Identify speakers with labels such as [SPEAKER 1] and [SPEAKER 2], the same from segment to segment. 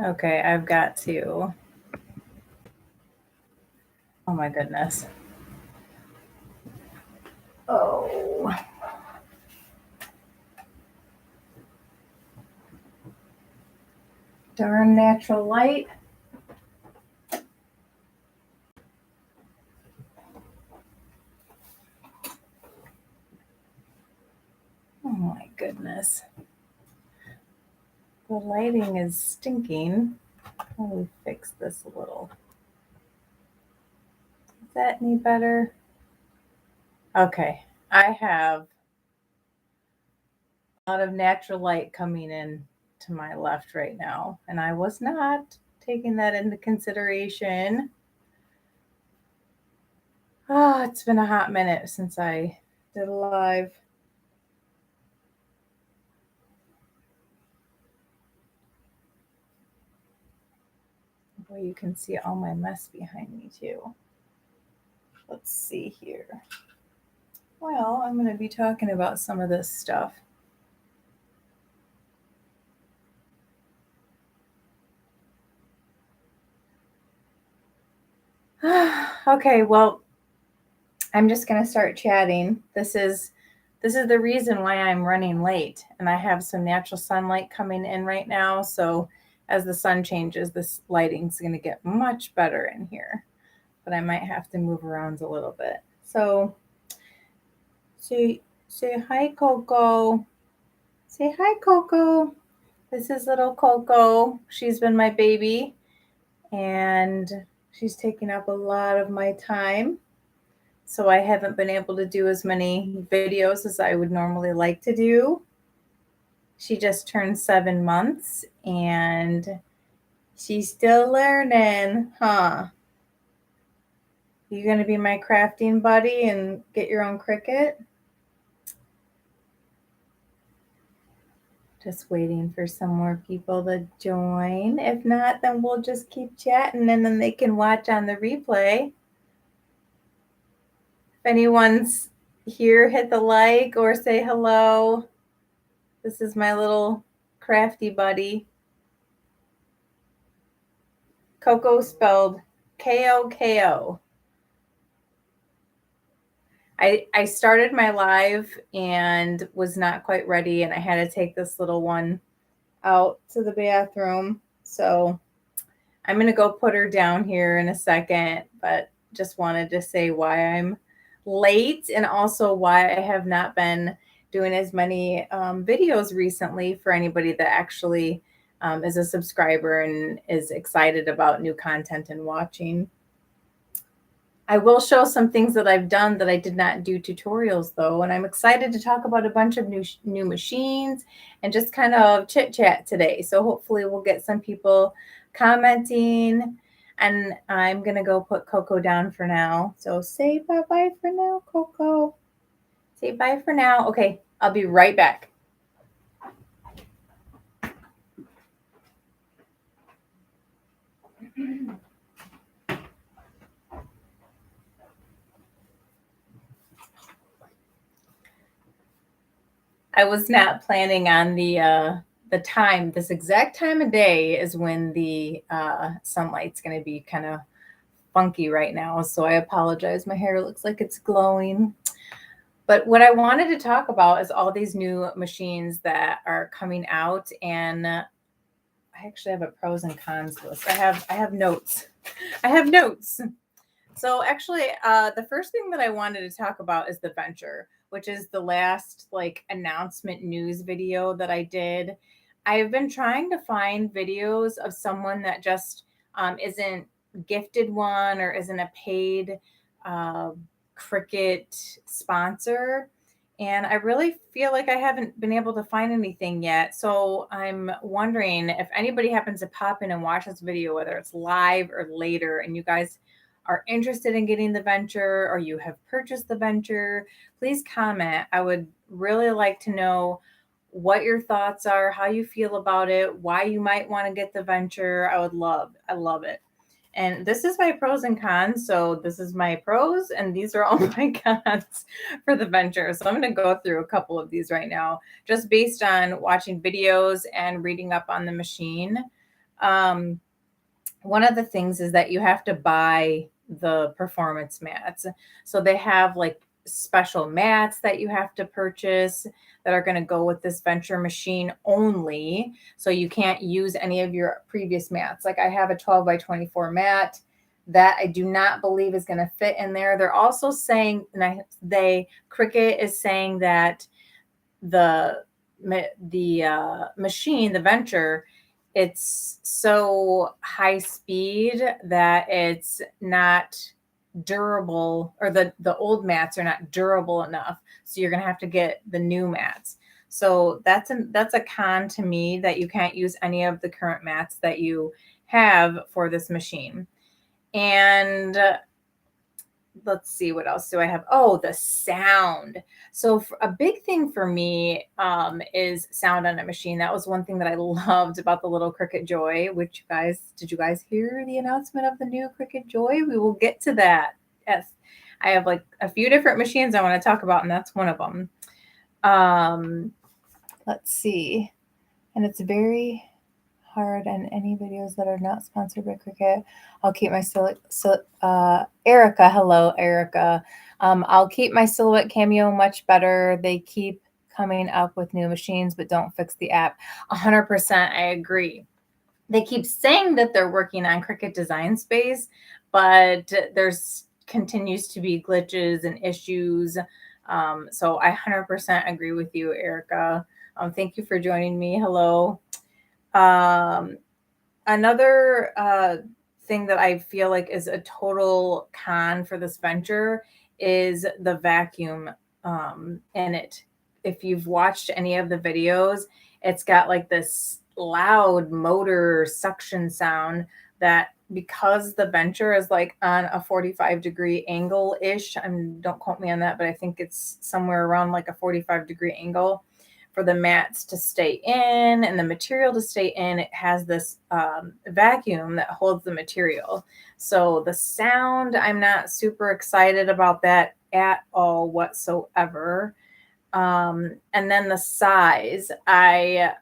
[SPEAKER 1] Okay, I've got to. Oh my goodness. Oh. Darn natural light. Oh my goodness. The lighting is stinking. Let me fix this a little. Is that any better? Okay, I have a lot of natural light coming in to my left right now, and I was not taking that into consideration. Oh, it's been a hot minute since I did a live. Well, you can see all my mess behind me too. Let's see here. Well, I'm going to be talking about some of this stuff. Okay, well, I'm just going to start chatting. This is the reason why I'm running late, and I have some natural sunlight coming in right now, so as the sun changes, this lighting's going to get much better in here. But I might have to move around a little bit. So say hi, Coco. Say hi, Coco. This is little Coco. She's been my baby, and she's taken up a lot of my time. So I haven't been able to do as many videos as I would normally like to do. She just turned 7 months and she's still learning, huh? You gonna be my crafting buddy and get your own Cricut? Just waiting for some more people to join. If not, then we'll just keep chatting and then they can watch on the replay. If anyone's here, hit the like or say hello. This is my little crafty buddy. Coco spelled Koko. I started my live and was not quite ready, and I had to take this little one out to the bathroom. So I'm going to go put her down here in a second, but just wanted to say why I'm late and also why I have not been doing as many videos recently for anybody that actually is a subscriber and is excited about new content and watching. I will show some things that I've done that I did not do tutorials though, and I'm excited to talk about a bunch of new machines and just kind of chit chat today. So hopefully we'll get some people commenting, and I'm gonna go put Coco down for now. So say bye-bye for now, Coco. Say bye for now. Okay, I'll be right back. I was not planning on the time. This exact time of day is when the sunlight's going to be kind of funky right now. So I apologize. My hair looks like it's glowing. But what I wanted to talk about is all these new machines that are coming out, and I actually have a pros and cons list. I have notes. I have notes. So actually, the first thing that I wanted to talk about is the Venture, which is the last like announcement news video that I did. I've been trying to find videos of someone that just isn't gifted one or isn't a paid uh, Cricut sponsor. And I really feel like I haven't been able to find anything yet. So I'm wondering if anybody happens to pop in and watch this video, whether it's live or later, and you guys are interested in getting the Venture or you have purchased the Venture, please comment. I would really like to know what your thoughts are, how you feel about it, why you might want to get the Venture. I love it. And this is my pros and cons. So this is my pros and these are all my cons for the Venture. So I'm going to go through a couple of these right now, just based on watching videos and reading up on the machine. One of the things is that you have to buy the performance mats. So they have like special mats that you have to purchase that are going to go with this venture machine only. So you can't use any of your previous mats. Like I have a 12 by 24 mat that I do not believe is going to fit in there. They're also saying, Cricut is saying that the machine, the venture, it's so high speed that it's not durable, or the old mats are not durable enough. So you're going to have to get the new mats. So that's a con to me, that you can't use any of the current mats that you have for this machine. And let's see, what else do I have? Oh, the sound. So a big thing for me is sound on a machine. That was one thing that I loved about the little Cricut Joy, which did you guys hear the announcement of the new Cricut Joy? We will get to that. Yes. I have like a few different machines I want to talk about, and that's one of them. Let's see. And it's very hard on any videos that are not sponsored by Cricut. I'll keep my Erica. Hello, Erica. I'll keep my Silhouette Cameo much better. They keep coming up with new machines, but don't fix the app. 100%. I agree. They keep saying that they're working on Cricut Design Space, but there's continues to be glitches and issues. So I 100% agree with you, Erica. Thank you for joining me. Hello. Another thing that I feel like is a total con for this venture is the vacuum in it. If you've watched any of the videos, it's got like this loud motor suction sound that, because the venture is like on a 45-degree angle-ish, don't quote me on that, but I think it's somewhere around like a 45-degree angle for the mats to stay in and the material to stay in. It has this vacuum that holds the material. So the sound, I'm not super excited about that at all whatsoever. And then the size, I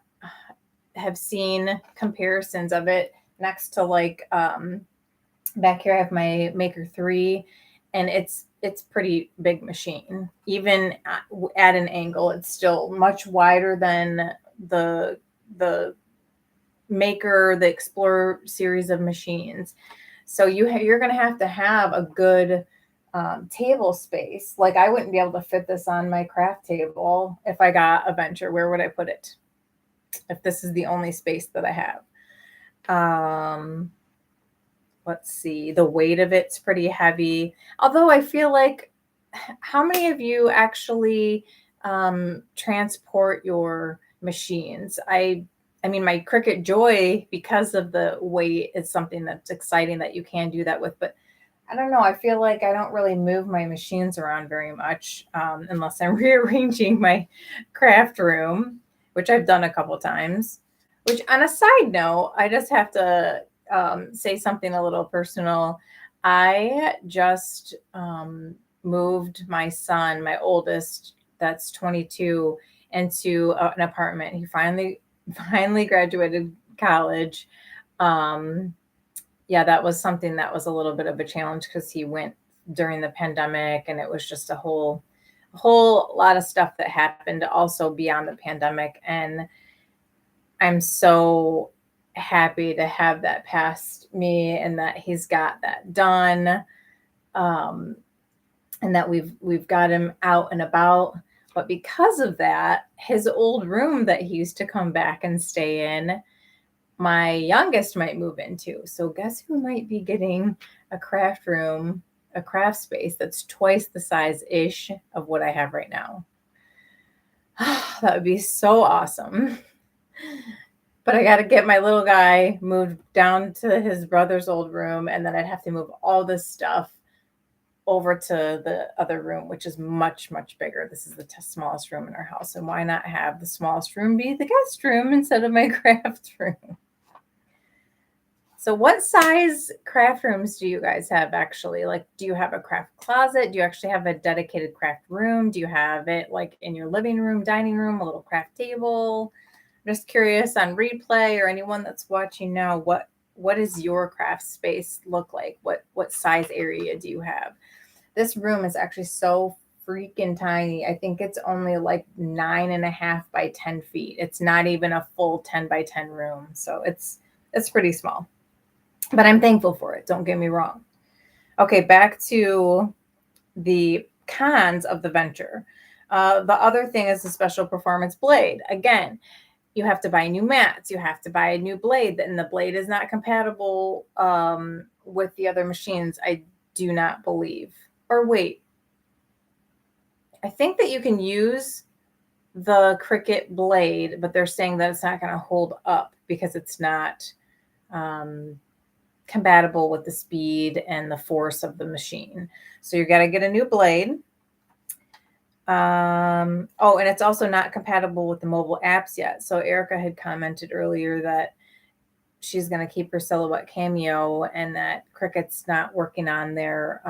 [SPEAKER 1] have seen comparisons of it next to like back here I have my Maker 3, and it's pretty big machine. Even at an angle, it's still much wider than the Maker, the Explorer series of machines. So you're going to have a good table space. Like I wouldn't be able to fit this on my craft table if I got a venture. Where would I put it if this is the only space that I have? Let's see, the weight of it's pretty heavy. Although I feel like, how many of you actually transport your machines? I mean, my Cricut Joy, because of the weight, is something that's exciting that you can do that with. But I don't know. I feel like I don't really move my machines around very much unless I'm rearranging my craft room, which I've done a couple times. Which, on a side note, I just have to say something a little personal. I just moved my son, my oldest, that's 22, into an apartment. He finally graduated college. Yeah, that was something that was a little bit of a challenge because he went during the pandemic, and it was just a whole lot of stuff that happened also beyond the pandemic. And I'm so happy to have that past me, and that he's got that done, and that we've got him out and about. But because of that, his old room that he used to come back and stay in, my youngest might move into. So guess who might be getting a craft room, a craft space that's twice the size-ish of what I have right now. That would be so awesome. But I got to get my little guy moved down to his brother's old room, and then I'd have to move all this stuff over to the other room, which is much, much bigger. This is the smallest room in our house. And why not have the smallest room be the guest room instead of my craft room? So what size craft rooms do you guys have actually? Like, do you have a craft closet? Do you actually have a dedicated craft room? Do you have it like in your living room, dining room, a little craft table? just curious on replay or anyone that's watching now, what does your craft space look like? What size area do you have? This room is actually so freaking tiny. I think it's only like 9.5 by 10 feet. It's not even a full 10 by 10 room. So it's pretty small. But I'm thankful for it. Don't get me wrong. Okay, back to the cons of the venture. The other thing is the special performance blade. Again, you have to buy new mats. You have to buy a new blade, and the blade is not compatible with the other machines. I do not believe. Or wait, I think that you can use the Cricut blade, but they're saying that it's not going to hold up because it's not compatible with the speed and the force of the machine. So you got to get a new blade. Oh, and it's also not compatible with the mobile apps yet. So Erica had commented earlier that she's going to keep her Silhouette Cameo and that Cricut's not working on their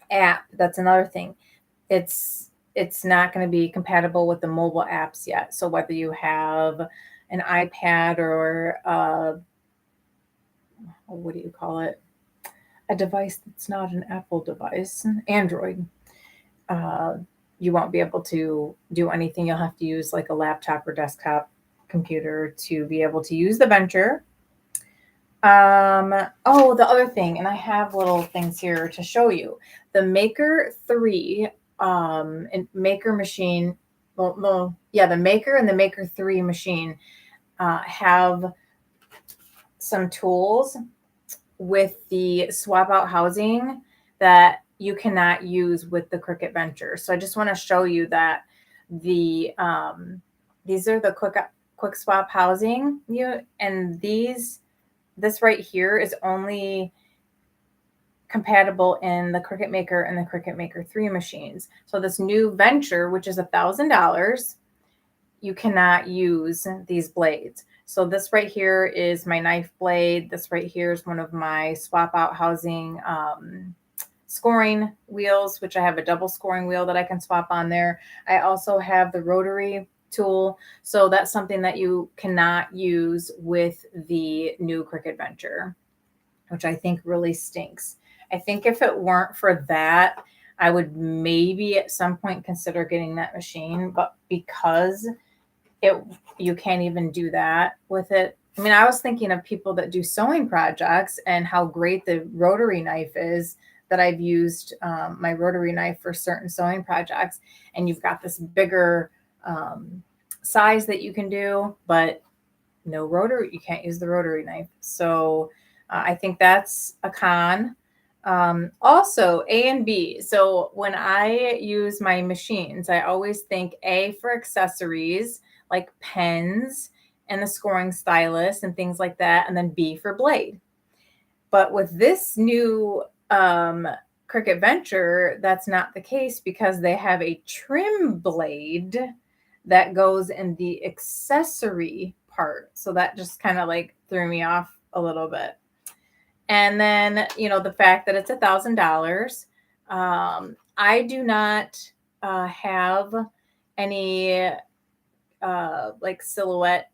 [SPEAKER 1] app. That's another thing. It's not going to be compatible with the mobile apps yet. So whether you have an iPad or what do you call it? A device that's not an Apple device, Android, you won't be able to do anything. You'll have to use like a laptop or desktop computer to be able to use the venture. Oh, the other thing, and I have little things here to show you. The Maker 3 and Maker machine, the Maker and the Maker 3 machine have some tools with the swap out housing that you cannot use with the Cricut Venture. So I just want to show you that these are the quick swap housing, and this right here is only compatible in the Cricut Maker and the Cricut Maker 3 machines. So this new venture, which is $1,000, you cannot use these blades. So this right here is my knife blade. This right here is one of my swap out housing scoring wheels, which I have a double scoring wheel that I can swap on there. I also have the rotary tool. So that's something that you cannot use with the new Cricut Venture, which I think really stinks. I think if it weren't for that, I would maybe at some point consider getting that machine, but because you can't even do that with it. I mean, I was thinking of people that do sewing projects and how great the rotary knife is, that I've used my rotary knife for certain sewing projects, and you've got this bigger size that you can do, but no rotary, you can't use the rotary knife. So I think that's a con. Also A and B. So when I use my machines, I always think A for accessories like pens and the scoring stylus and things like that, and then B for blade. But with this new Cricut Venture, that's not the case, because they have a trim blade that goes in the accessory part. So that just kind of like threw me off a little bit. And then, the fact that it's $1,000. I do not have any like Silhouette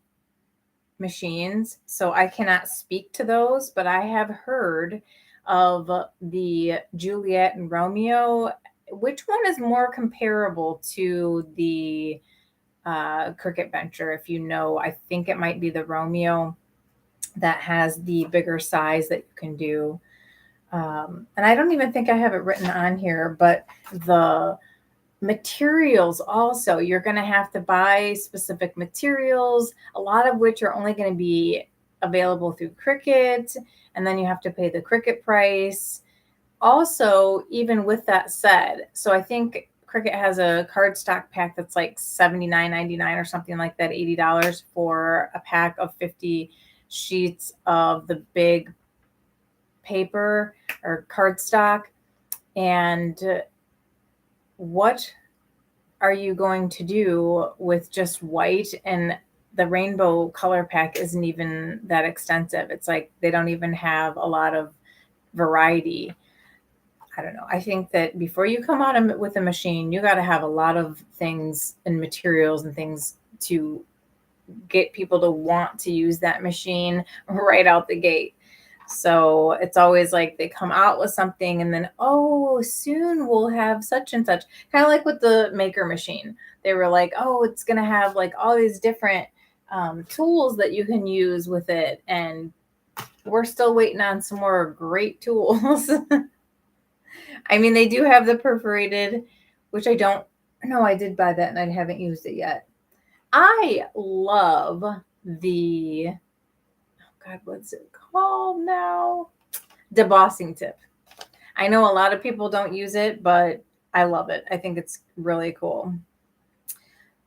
[SPEAKER 1] machines, so I cannot speak to those, but I have heard of the Juliet and Romeo. Which one is more comparable to the Cricut Venture? If you know, I think it might be the Romeo that has the bigger size that you can do. And I don't even think I have it written on here, but the materials also, you're going to have to buy specific materials, a lot of which are only going to be available through Cricut, and then you have to pay the Cricut price. Also, even with that said, so I think Cricut has a cardstock pack that's like $79.99 or something like that, $80 for a pack of 50 sheets of the big paper or cardstock. And what are you going to do with just white? And the rainbow color pack isn't even that extensive. It's like they don't even have a lot of variety. I don't know. I think that before you come out with a machine, you got to have a lot of things and materials and things to get people to want to use that machine right out the gate. So it's always like they come out with something and then, oh, soon we'll have such and such. Kind of like with the maker machine. They were like, oh, it's going to have like all these different tools that you can use with it. And we're still waiting on some more great tools. I mean, they do have the perforated, which I don't know. I did buy that and I haven't used it yet. I love the, oh God, what's it called now? Debossing tip. I know a lot of people don't use it, but I love it. I think it's really cool.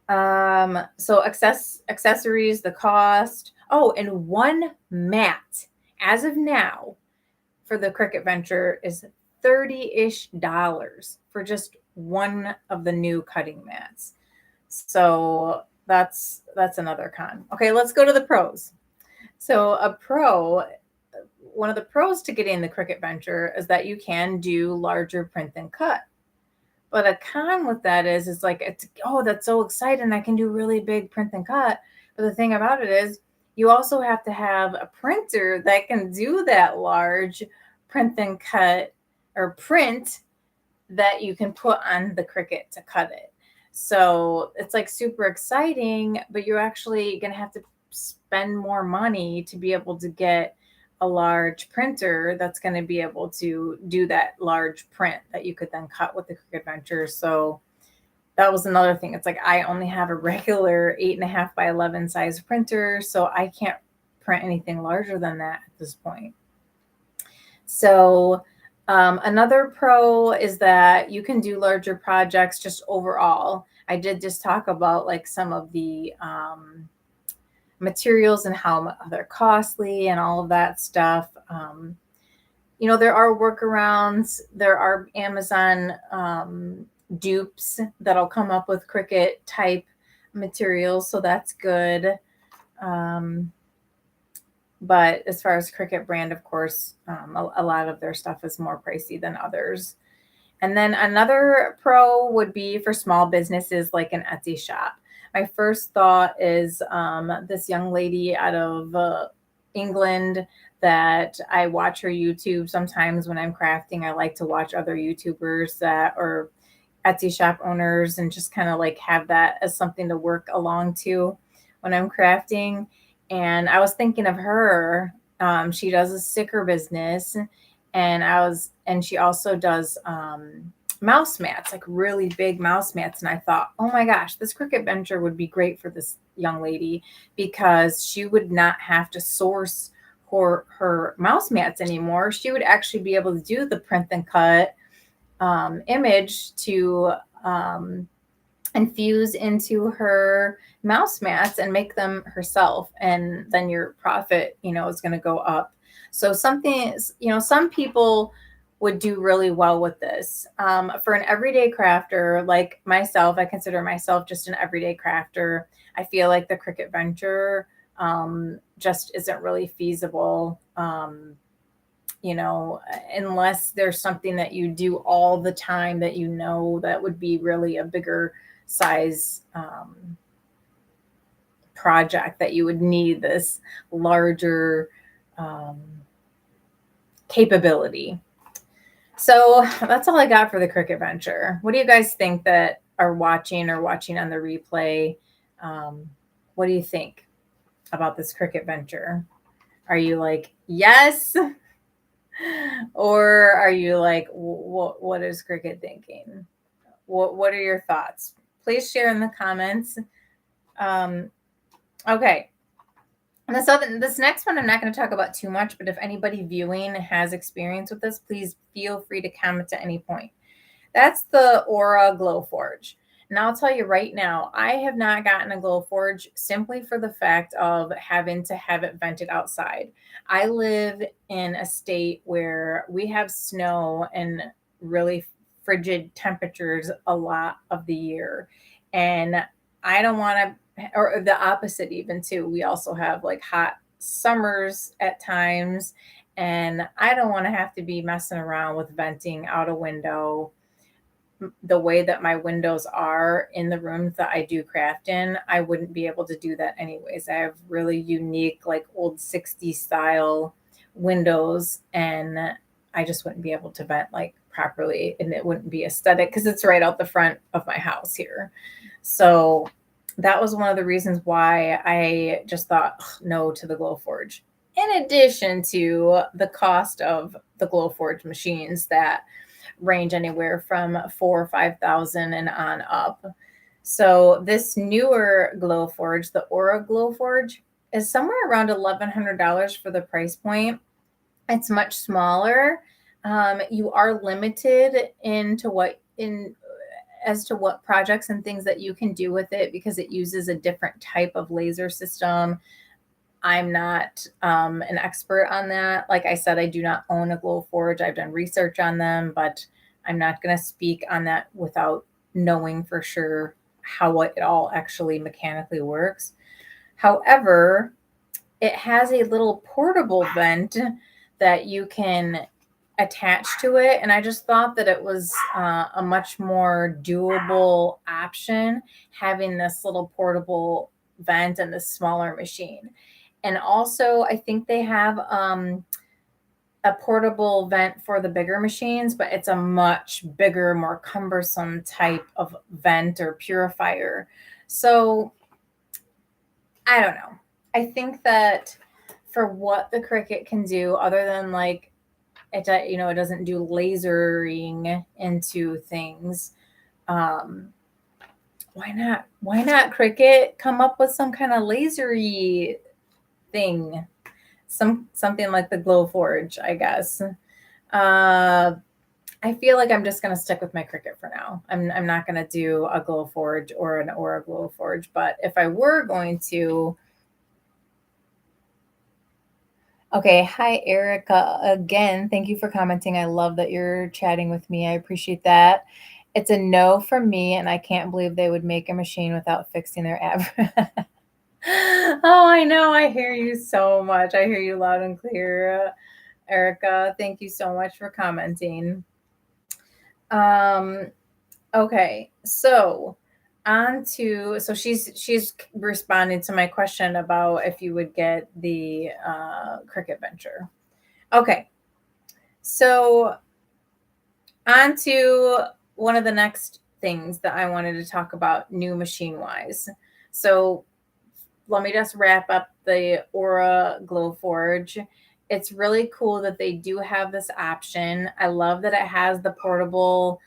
[SPEAKER 1] So accessories, the cost. Oh, and one mat as of now for the Cricut Venture is $30-ish for just one of the new cutting mats. So that's another con. Okay, let's go to the pros. So one of the pros to getting the Cricut Venture is that you can do larger print and cut. But a con with that is like, it's, oh, that's so exciting. I can do really big print and cut. But the thing about it is you also have to have a printer that can do that large print and cut or print that you can put on the Cricut to cut it. So it's like super exciting, but you're actually going to have to spend more money to be able to get a large printer that's going to be able to do that large print that you could then cut with the Cricut Venture. So that was another thing. It's like I only have a regular 8.5 by 11 size printer, so I can't print anything larger than that at this point. So another pro is that you can do larger projects just overall. I did just talk about like some of the materials and how they're costly and all of that stuff. There are workarounds. There are Amazon dupes that'll come up with Cricut type materials, so that's good. But as far as Cricut brand, of course, a lot of their stuff is more pricey than others. And then another pro would be for small businesses like an Etsy shop. My first thought is this young lady out of England that I watch her YouTube sometimes when I'm crafting. I like to watch other YouTubers that are Etsy shop owners and just kind of like have that as something to work along to when I'm crafting. And I was thinking of her. She does a sticker business, and she also does mouse mats, like really big mouse mats. And I thought, oh my gosh, this Cricut Venture would be great for this young lady because she would not have to source her mouse mats anymore. She would actually be able to do the print and cut image to infuse into her mouse mats and make them herself. And then your profit, is going to go up. So some people would do really well with this. For an everyday crafter like myself, I consider myself just an everyday crafter. I feel like the Cricut Venture just isn't really feasible, unless there's something that you do all the time that that would be really a bigger size project that you would need this larger capability. So that's all I got for the Cricut Venture. What do you guys think that are watching on the replay? What do you think about this Cricut Venture? Are you like, yes? Or are you like, what is Cricut thinking? What are your thoughts? Please share in the comments. Okay. And this next one, I'm not going to talk about too much, but if anybody viewing has experience with this, please feel free to comment at any point. That's the Aura Glowforge. And I'll tell you right now, I have not gotten a Glowforge simply for the fact of having to have it vented outside. I live in a state where we have snow and really frigid temperatures a lot of the year. And I don't want to, or the opposite even too. We also have like hot summers at times, and I don't want to have to be messing around with venting out a window. the way that my windows are in the rooms that I do craft in, I wouldn't be able to do that anyways. I have really unique, like old 60s style windows, and I just wouldn't be able to vent like properly, and it wouldn't be aesthetic because it's right out the front of my house here. So that was one of the reasons why I just thought no to the Glowforge. In addition to the cost of the Glowforge machines that range anywhere from 4 or 5,000 and on up. So this newer Glowforge, the Aura Glowforge, is somewhere around $1,100 for the price point. It's much smaller. You are limited as to what projects and things that you can do with it because it uses a different type of laser system. I'm not an expert on that. Like I said, I do not own a Glowforge. I've done research on them, but I'm not going to speak on that without knowing for sure how it all actually mechanically works. However, it has a little portable vent that you can attach to it. And I just thought that it was a much more doable option having this little portable vent and this smaller machine. And also, I think they have a portable vent for the bigger machines, but it's a much bigger, more cumbersome type of vent or purifier. So I don't know. I think that for what the Cricut can do, other than like it doesn't do lasering into things. Why not? Why not Cricut come up with some kind of lasery thing? Something like the Glowforge, I guess. I feel like I'm just gonna stick with my Cricut for now. I'm not gonna do a Glowforge or an Aura Glowforge, but if I were going to. Okay, hi Erica again. Thank you for commenting. I love that you're chatting with me. I appreciate that. It's a no from me, and I can't believe they would make a machine without fixing their app. Oh, I know. I hear you so much. I hear you loud and clear, Erica. Thank you so much for commenting. Okay, so she's responding to my question about if you would get the Cricut Venture. Okay, so on to one of the next things that I wanted to talk about new machine wise. So let me just wrap up the Aura Glowforge. It's really cool that they do have this option. I love that it has the portable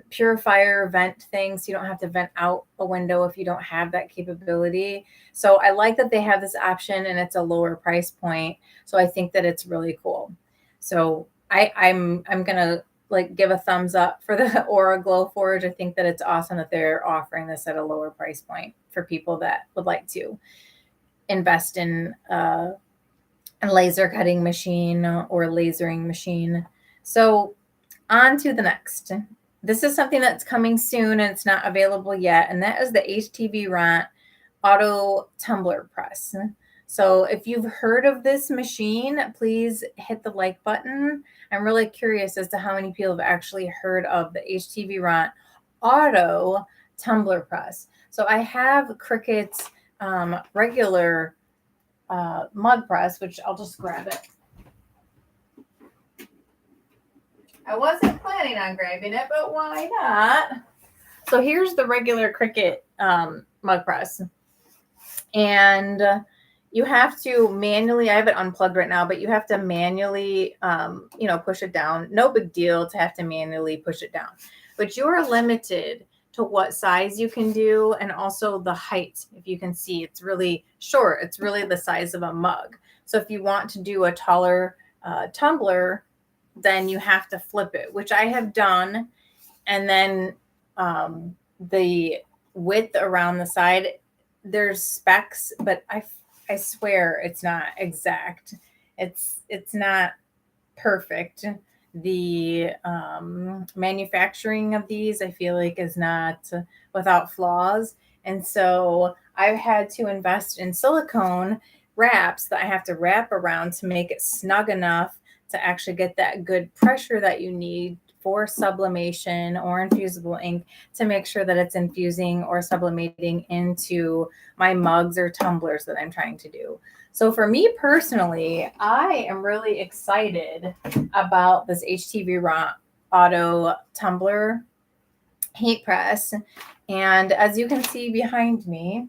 [SPEAKER 1] purifier vent thing, so you don't have to vent out a window if you don't have that capability. So I like that they have this option and it's a lower price point. So I think that it's really cool. So I'm gonna like give a thumbs up for the Aura Glowforge. I think that it's awesome that they're offering this at a lower price point for people that would like to invest in a laser cutting machine or lasering machine. So on to the next. This is something that's coming soon and it's not available yet, and that is the HTV Ront Auto Tumbler Press. So if you've heard of this machine, please hit the like button. I'm really curious as to how many people have actually heard of the HTV Ront Auto Tumbler Press. So I have Cricut's regular mud press, which I'll just grab it. I wasn't planning on grabbing it, but why not? So here's the regular Cricut mug press. And you have to manually, I have it unplugged right now, but you have to manually, push it down. No big deal to have to manually push it down. But you are limited to what size you can do and also the height. If you can see, it's really short. It's really the size of a mug. So if you want to do a taller tumbler, then you have to flip it, which I have done. And then the width around the side, there's specs, but I swear it's not exact. It's not perfect. The manufacturing of these, I feel like, is not without flaws. And so I've had to invest in silicone wraps that I have to wrap around to make it snug enough to actually get that good pressure that you need for sublimation or infusible ink to make sure that it's infusing or sublimating into my mugs or tumblers that I'm trying to do. So for me personally, I am really excited about this HTV Auto Tumbler heat press. And as you can see behind me,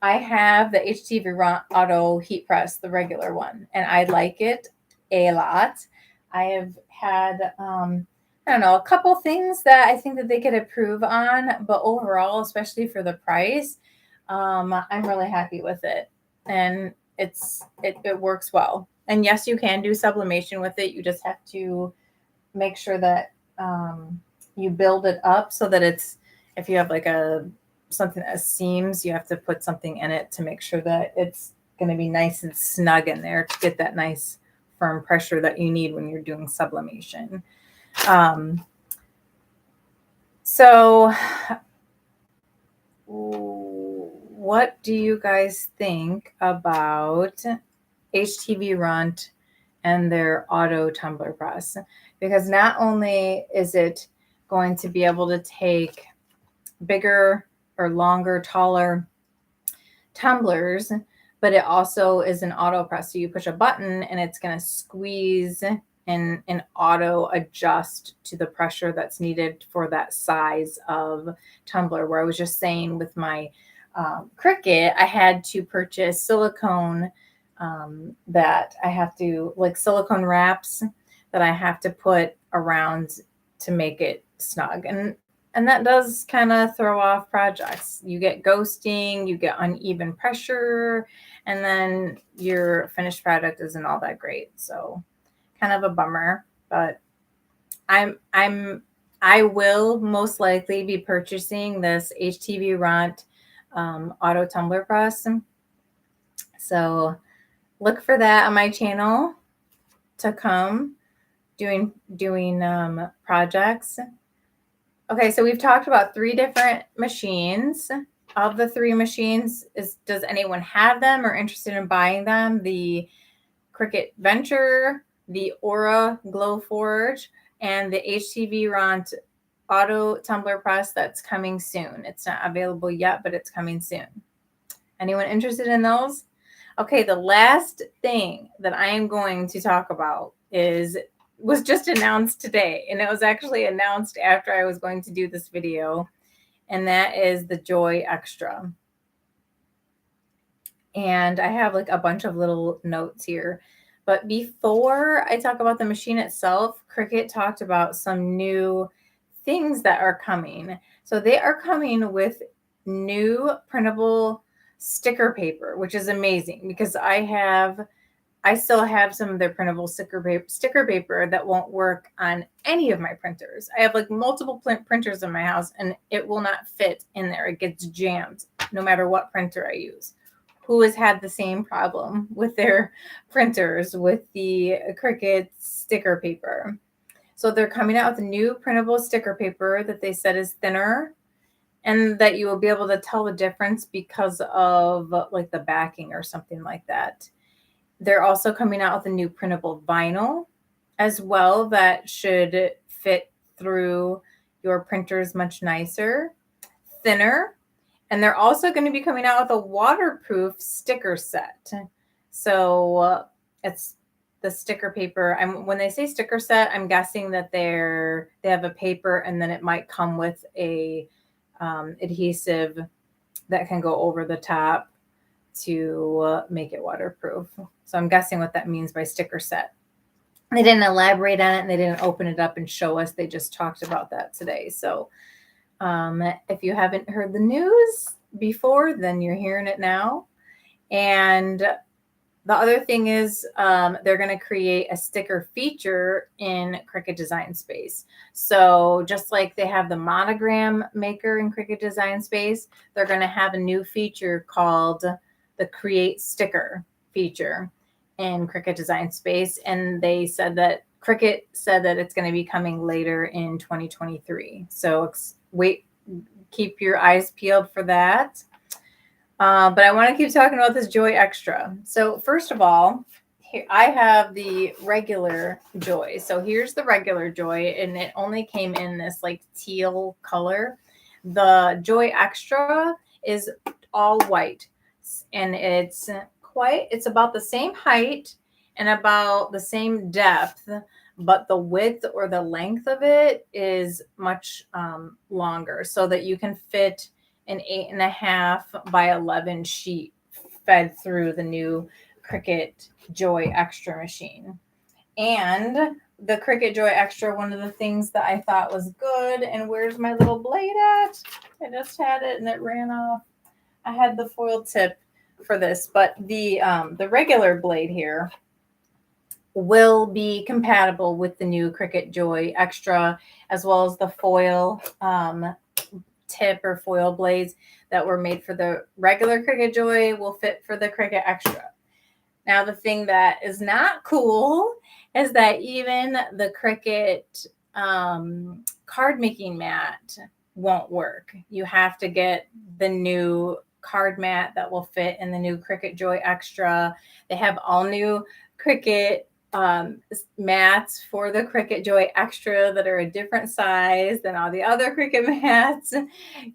[SPEAKER 1] I have the HTV Auto heat press, the regular one, and I like it a lot. I have had, I don't know, a couple things that I think that they could improve on, but overall, especially for the price, I'm really happy with it, and it works well. And yes, you can do sublimation with it. You just have to make sure that you build it up so that it's, if you have like something that has seams, you have to put something in it to make sure that it's going to be nice and snug in there to get that nice firm pressure that you need when you're doing sublimation. So what do you guys think about HTV Runt and their auto tumbler press? Because not only is it going to be able to take bigger or longer, taller tumblers, but it also is an auto press. So you push a button and it's going to squeeze and auto adjust to the pressure that's needed for that size of tumbler. Where I was just saying with my Cricut, I had to purchase silicone that I have to, like silicone wraps that I have to put around to make it snug. And that does kind of throw off projects. You get ghosting, you get uneven pressure, and then your finished product isn't all that great. So kind of a bummer, but I will most likely be purchasing this HTV Runt auto tumbler press. So look for that on my channel to come, doing projects. Okay, so we've talked about 3 different machines. Of the 3 machines, does anyone have them or interested in buying them? The Cricut Venture, the Aura Glowforge, and the HTV Runt Auto Tumbler Press that's coming soon. It's not available yet, but it's coming soon. Anyone interested in those? Okay, the last thing that I am going to talk about was just announced today, and it was actually announced after I was going to do this video, and that is the Joy Extra. And I have like a bunch of little notes here. But before I talk about the machine itself, Cricut talked about some new things that are coming. So they are coming with new printable sticker paper, which is amazing because I still have some of their printable sticker paper that won't work on any of my printers. I have like multiple printers in my house and it will not fit in there. It gets jammed no matter what printer I use. Who has had the same problem with their printers with the Cricut sticker paper? So they're coming out with a new printable sticker paper that they said is thinner and that you will be able to tell the difference because of like the backing or something like that. They're also coming out with a new printable vinyl as well that should fit through your printers much nicer, thinner. And they're also going to be coming out with a waterproof sticker set. So it's the sticker paper. When they say sticker set, I'm guessing that they have a paper and then it might come with a adhesive that can go over the top to make it waterproof. So I'm guessing what that means by sticker set. They didn't elaborate on it and they didn't open it up and show us. They just talked about that today. So if you haven't heard the news before, then you're hearing it now. And the other thing is they're going to create a sticker feature in Cricut Design Space. So just like they have the monogram maker in Cricut Design Space, they're going to have a new feature called the Create Sticker feature in Cricut Design Space. And they said that Cricut said that it's going to be coming later in 2023. So keep your eyes peeled for that. But I want to keep talking about this Joy Extra. So first of all, here I have the regular Joy. So here's the regular Joy, and it only came in this like teal color. The Joy Extra is all white, and it's about the same height and about the same depth, but the width or the length of it is much longer, so that you can fit an 8.5 by 11 sheet fed through the new Cricut Joy Extra machine. And the Cricut Joy Extra, one of the things that I thought was good, and where's my little blade at? I just had it and it ran off. I had the foil tip for this, but the regular blade here will be compatible with the new Cricut Joy Extra, as well as the foil tip or foil blades that were made for the regular Cricut Joy will fit for the Cricut Extra. Now, the thing that is not cool is that even the Cricut card making mat won't work. You have to get the new card mat that will fit in the new Cricut Joy Extra. They have all new Cricut mats for the Cricut Joy Extra that are a different size than all the other Cricut mats.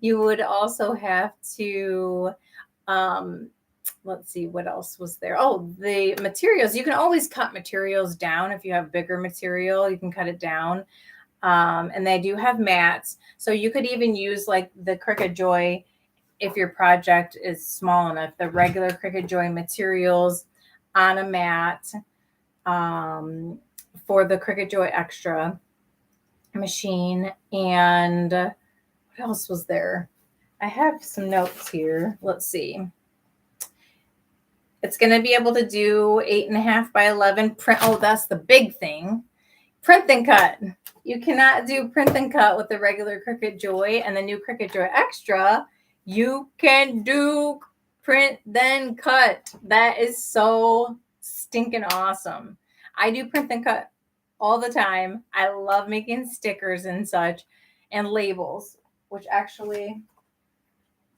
[SPEAKER 1] You would also have to let's see, what else was there? Oh, the materials. You can always cut materials down. If you have bigger material, you can cut it down. And they do have mats. So you could even use like the Cricut Joy, if your project is small enough, the regular Cricut Joy materials on a mat for the Cricut Joy Extra machine. And what else was there? I have some notes here. Let's see. It's going to be able to do 8.5 by 11 print. Oh, that's the big thing. Print and cut. You cannot do print and cut with the regular Cricut Joy, and the new Cricut Joy Extra, you can do print then cut. That is so stinking awesome. I do print and cut all the time. I love making stickers and such, and labels, which actually,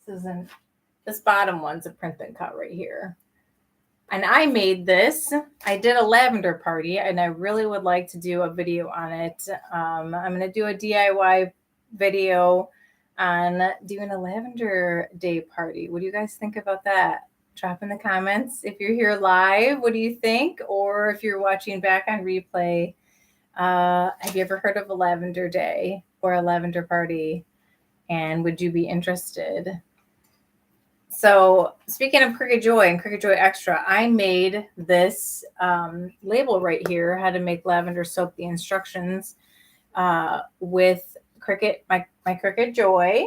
[SPEAKER 1] this bottom one's a print and cut right here. And I made this. I did a lavender party, and I really would like to do a video on it. I'm going to do a DIY video on doing a lavender day party. What do you guys think about that? Drop in the comments. If you're here live, what do you think? Or if you're watching back on replay, have you ever heard of a lavender day or a lavender party? And would you be interested? So speaking of Cricut Joy and Cricut Joy Extra, I made this label right here, how to make lavender soap, the instructions with Cricut, my Cricut Joy,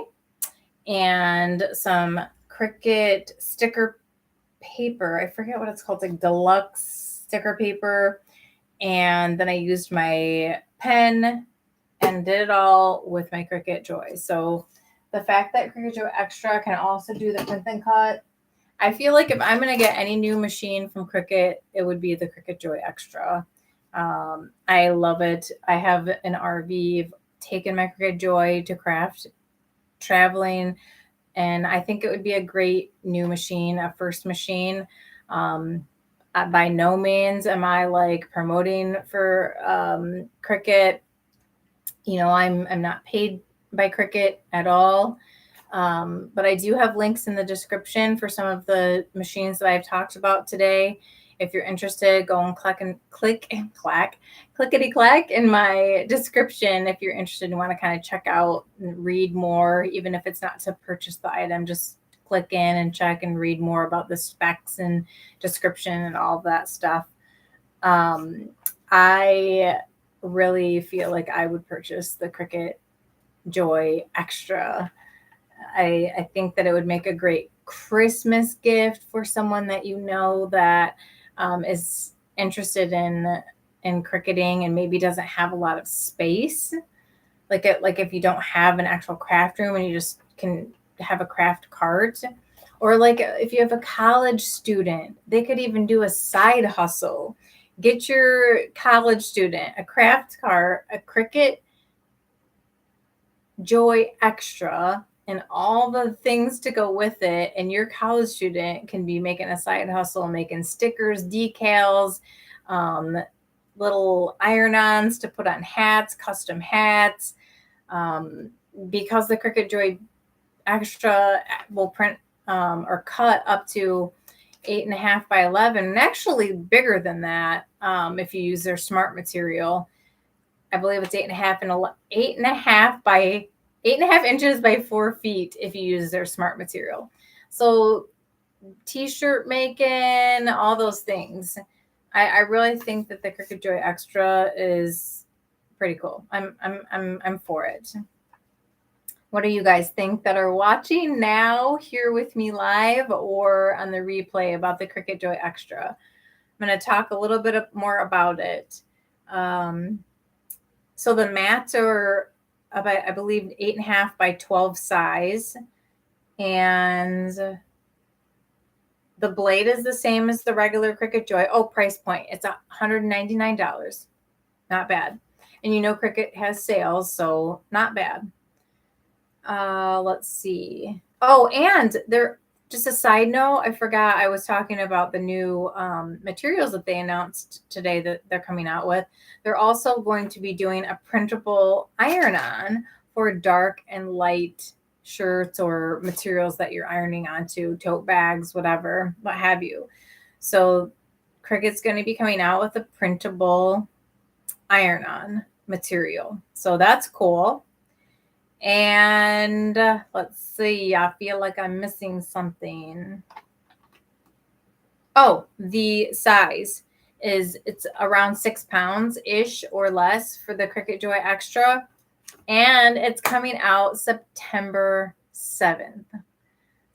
[SPEAKER 1] and some Cricut sticker paper. I forget what it's called, like deluxe sticker paper. And then I used my pen and did it all with my Cricut Joy. So the fact that Cricut Joy Extra can also do the print and cut, I feel like if I'm going to get any new machine from Cricut, it would be the Cricut Joy Extra. I love it. I have an RV, taken my Cricut Joy to craft traveling, and I think it would be a great new machine, a first machine. By no means am I like promoting for Cricut. You know, I'm not paid by Cricut at all. But I do have links in the description for some of the machines that I've talked about today. If you're interested, go and clickety clack in my description. If you're interested and want to kind of check out and read more, even if it's not to purchase the item, just click in and check and read more about the specs and description and all of that stuff. I really feel like I would purchase the Cricut Joy Extra. I think that it would make a great Christmas gift for someone that you know that is interested in cricketing and maybe doesn't have a lot of space. Like if you don't have an actual craft room and you just can have a craft cart, or like if you have a college student, they could even do a side hustle. Get your college student a craft cart, a Cricut Joy Extra, and all the things to go with it, and your college student can be making a side hustle, making stickers, decals, little iron-ons to put on hats, custom hats. Because the Cricut Joy Extra will print or cut up to 8.5 by 11, and actually bigger than that if you use their smart material. I believe it's 8.5 inches by 4 feet if you use their smart material. So t-shirt making, all those things. I really think that the Cricut Joy Extra is pretty cool. I'm for it. What do you guys think that are watching now here with me live or on the replay about the Cricut Joy Extra? I'm going to talk a little bit more about it. So the mats are about, I believe, 8.5 by 12 size. And the blade is the same as the regular Cricut Joy. Oh, price point. It's $199. Not bad. And you know Cricut has sales, so not bad. Let's see. Oh, and there, just a side note, I forgot I was talking about the new materials that they announced today that they're coming out with. They're also going to be doing a printable iron-on for dark and light shirts or materials that you're ironing onto, tote bags, whatever, what have you. So Cricut's going to be coming out with a printable iron-on material. So that's cool. And let's see, I feel like I'm missing something. Oh, the size is, it's around 6 pounds-ish or less for the Cricut Joy Extra. And it's coming out September 7th.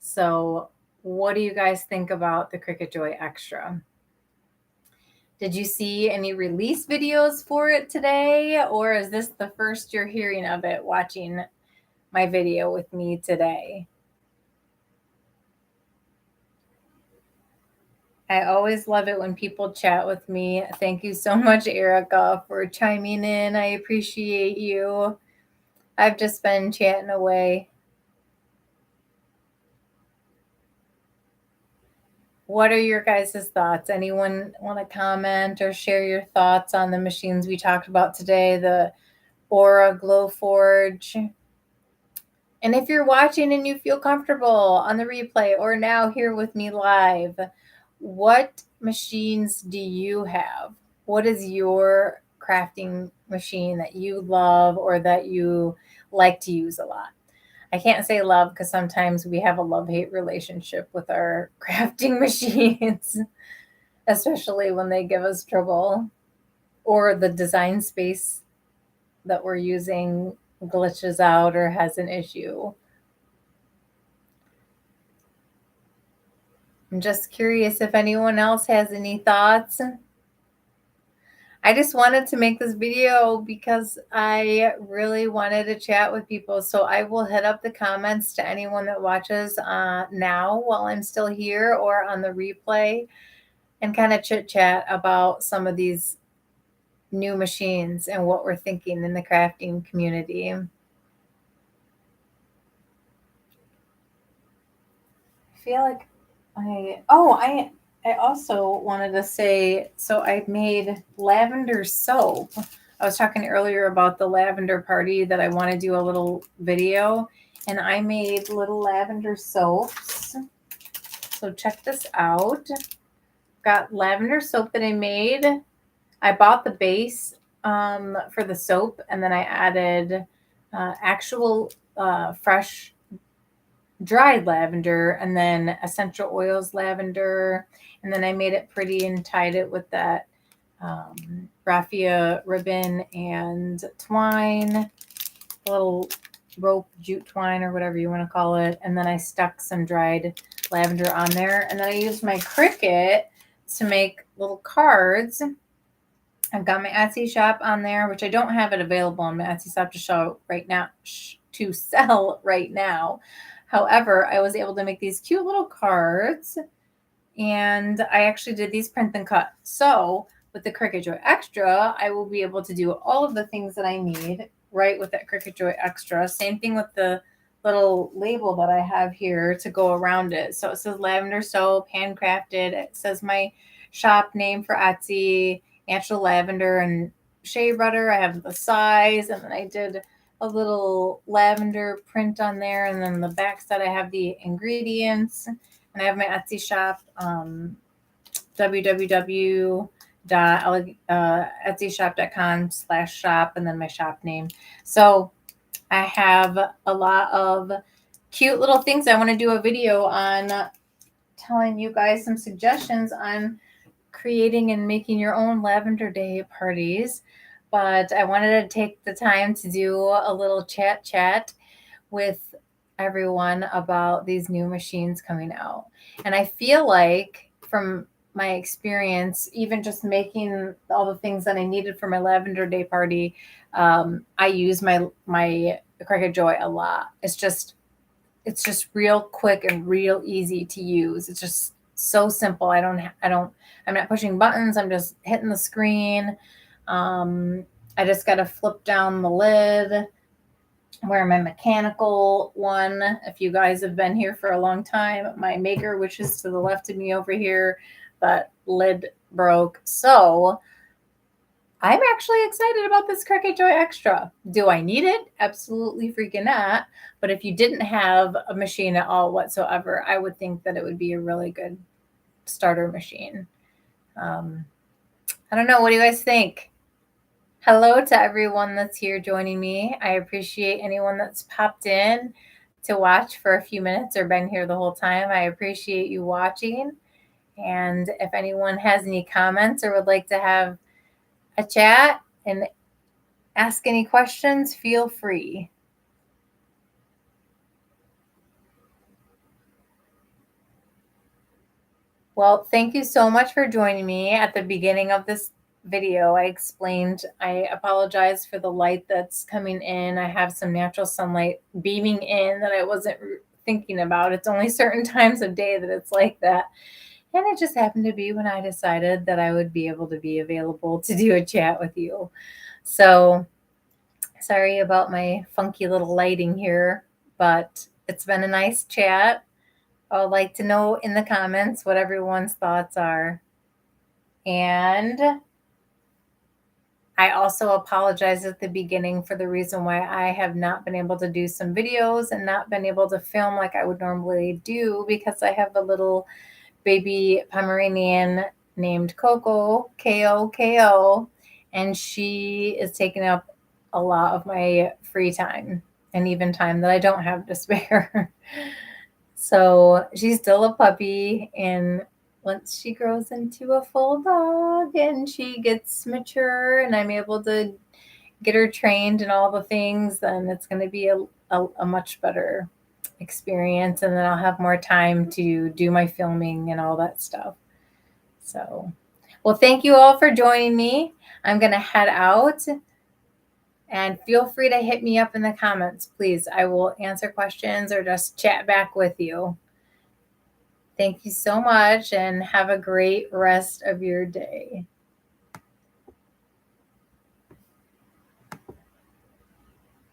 [SPEAKER 1] So what do you guys think about the Cricut Joy Extra? Did you see any release videos for it today? Or is this the first you're hearing of it watching my video with me today? I always love it when people chat with me. Thank you so much, Erica, for chiming in. I appreciate you. I've just been chatting away. What are your guys' thoughts? Anyone want to comment or share your thoughts on the machines we talked about today, the Aura Glowforge? And if you're watching and you feel comfortable on the replay or now here with me live, what machines do you have? What is your crafting machine that you love or that you like to use a lot? I can't say love because sometimes we have a love-hate relationship with our crafting machines, especially when they give us trouble or the design space that we're using glitches out or has an issue. I'm just curious if anyone else has any thoughts. I just wanted to make this video because I really wanted to chat with people. So I will hit up the comments to anyone that watches now while I'm still here or on the replay and kind of chit chat about some of these new machines and what we're thinking in the crafting community. I feel like I also wanted to say, so I made lavender soap. I was talking earlier about the lavender party that I want to do a little video, and I made little lavender soaps. So check this out. Got lavender soap that I made. I bought the base for the soap, and then I added actual fresh dried lavender and then essential oils lavender. And then I made it pretty and tied it with that raffia ribbon and twine, a little rope jute twine or whatever you want to call it. And then I stuck some dried lavender on there. And then I used my Cricut to make little cards. I've got my Etsy shop on there, which I don't have it available on my Etsy shop to show right now, to sell right now. However, I was able to make these cute little cards, and I actually did these print and cut. So with the Cricut Joy Extra, I will be able to do all of the things that I need right with that Cricut Joy Extra. Same thing with the little label that I have here to go around it. So it says lavender soap, handcrafted. It says my shop name for Etsy, natural lavender and shea butter. I have the size, and then I did a little lavender print on there, and then the back side I have the ingredients, and I have my Etsy shop, www.etsyshop.com/shop, and then my shop name. So I have a lot of cute little things. I want to do a video on telling you guys some suggestions on creating and making your own lavender day parties. But I wanted to take the time to do a little chat with everyone about these new machines coming out. And I feel like from my experience, even just making all the things that I needed for my lavender day party, I use my Cricut Joy a lot. It's just real quick and real easy to use. It's just so simple. I'm not pushing buttons. I'm just hitting the screen. I just got to flip down the lid where my mechanical one, if you guys have been here for a long time, my maker, which is to the left of me over here, that lid broke. So I'm actually excited about this Cricut Joy Extra. Do I need it? Absolutely freaking not. But if you didn't have a machine at all whatsoever, I would think that it would be a really good starter machine. I don't know. What do you guys think? Hello to everyone that's here joining me. I appreciate anyone that's popped in to watch for a few minutes or been here the whole time. I appreciate you watching. And if anyone has any comments or would like to have a chat and ask any questions, feel free. Well, thank you so much for joining me. At the beginning of this video, I apologize for the light that's coming in. I have some natural sunlight beaming in that I wasn't thinking about. It's only certain times of day that it's like that. And it just happened to be when I decided that I would be able to be available to do a chat with you. So sorry about my funky little lighting here, but it's been a nice chat. I would like to know in the comments what everyone's thoughts are. And I also apologize at the beginning for the reason why I have not been able to do some videos and not been able to film like I would normally do, because I have a little baby Pomeranian named Coco, K-O-K-O, and she is taking up a lot of my free time and even time that I don't have to spare. So she's still a puppy, and once she grows into a full dog and she gets mature and I'm able to get her trained and all the things, then it's going to be a much better experience, and then I'll have more time to do my filming and all that stuff. So, well, thank you all for joining me. I'm going to head out, and feel free to hit me up in the comments, please. I will answer questions or just chat back with you. Thank you so much, and have a great rest of your day.